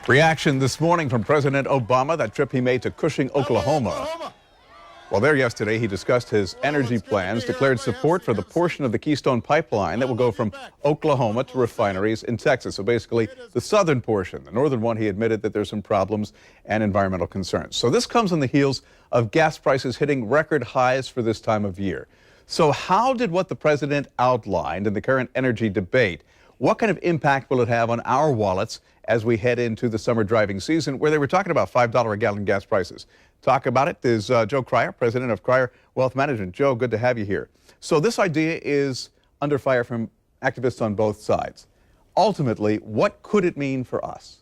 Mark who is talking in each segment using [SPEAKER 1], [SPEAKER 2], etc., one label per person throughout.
[SPEAKER 1] Reaction this morning from President Obama, that trip he made to Cushing, Oklahoma. While there yesterday, he discussed his energy plans, declared support for the portion of the Keystone Pipeline that will go from Oklahoma to refineries in Texas. So basically, the southern portion. The northern one, he admitted that there's some problems and environmental concerns. So this comes on the heels of gas prices hitting record highs for this time of year. So how did what the president outlined in the current energy debate, what kind of impact will it have on our wallets as we head into the summer driving season, where they were talking about $5 a gallon gas prices? Talk about it is Joe Krier, president of Krier Wealth Management. Joe, good to have you here. So this idea is under fire from activists on both sides. Ultimately, what could it mean for us?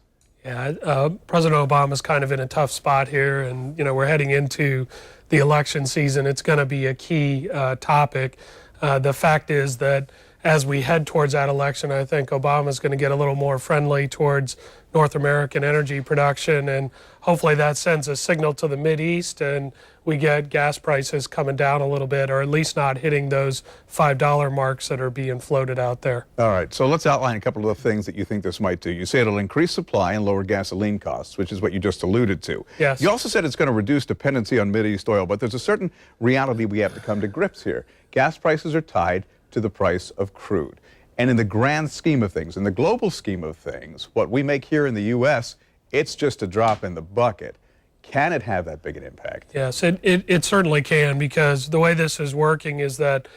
[SPEAKER 2] Yeah, President Obama's kind of in a tough spot here, and we're heading into the election season. It's going to be a key topic. The fact is that as we head towards that election, I think Obama's going to get a little more friendly towards North American energy production, and hopefully that sends a signal to the Mideast and we get gas prices coming down a little bit, or at least not hitting those $5 marks that are being floated out there.
[SPEAKER 1] All right, so let's outline a couple of the things that you think this might do. You say it'll increase supply and lower gasoline costs, which is what you just alluded to.
[SPEAKER 2] Yes.
[SPEAKER 1] You also said it's going to reduce dependency on Mideast oil, but there's a certain reality we have to come to grips here. Gas prices are tied to the price of crude. And in the grand scheme of things, in the global scheme of things, what we make here in the U.S., it's just a drop in the bucket. Can it have that big an impact?
[SPEAKER 2] Yes, it certainly can, because the way this is working is that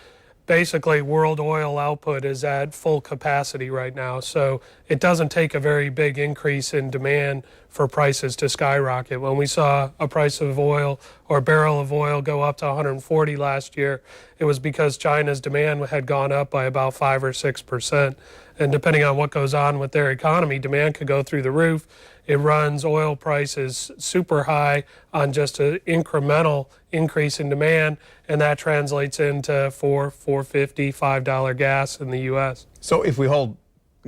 [SPEAKER 2] basically world oil output is at full capacity right now. So it doesn't take a very big increase in demand for prices to skyrocket. When we saw a price of oil or a barrel of oil go up to 140 last year, it was because China's demand had gone up by about 5 or 6%. And depending on what goes on with their economy, demand could go through the roof. It runs oil prices super high on just an incremental increase in demand, and that translates into $4.50, $5 gas in the U.S.
[SPEAKER 1] So if we hold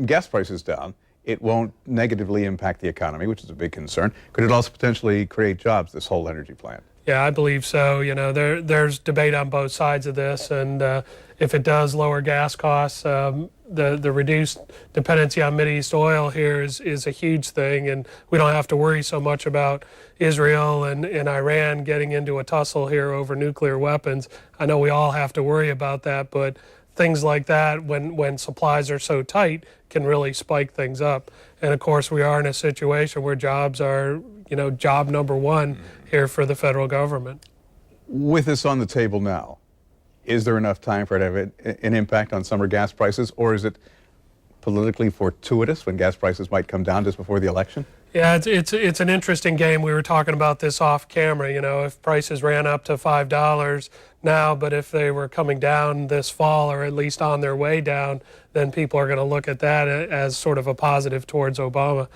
[SPEAKER 1] gas prices down, it won't negatively impact the economy, which is a big concern. Could it also potentially create jobs, this whole energy plan?
[SPEAKER 2] Yeah, I believe so. There's debate on both sides of this, and if it does lower gas costs, the reduced dependency on Mideast oil here is a huge thing, and we don't have to worry so much about Israel and Iran getting into a tussle here over nuclear weapons. I know we all have to worry about that, but things like that, when supplies are so tight, can really spike things up. And of course, we are in a situation where jobs are, job number one here for the federal government.
[SPEAKER 1] With this on the table now, is there enough time for it to have an impact on summer gas prices, or is it politically fortuitous when gas prices might come down just before the election?
[SPEAKER 2] Yeah, it's an interesting game. We were talking about this off camera. If prices ran up to $5 now, but if they were coming down this fall, or at least on their way down, then people are going to look at that as sort of a positive towards Obama.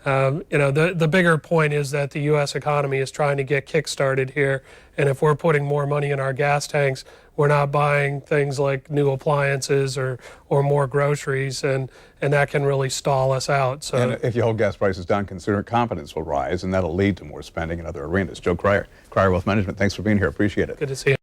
[SPEAKER 2] The bigger point is that the U.S. economy is trying to get kick-started here, and if we're putting more money in our gas tanks, we're not buying things like new appliances or more groceries, and that can really stall us out. So,
[SPEAKER 1] and if you hold gas prices down, consumer confidence will rise, and that'll lead to more spending in other arenas. Joe Krier, Krier Wealth Management, thanks for being here. Appreciate it.
[SPEAKER 2] Good to see you.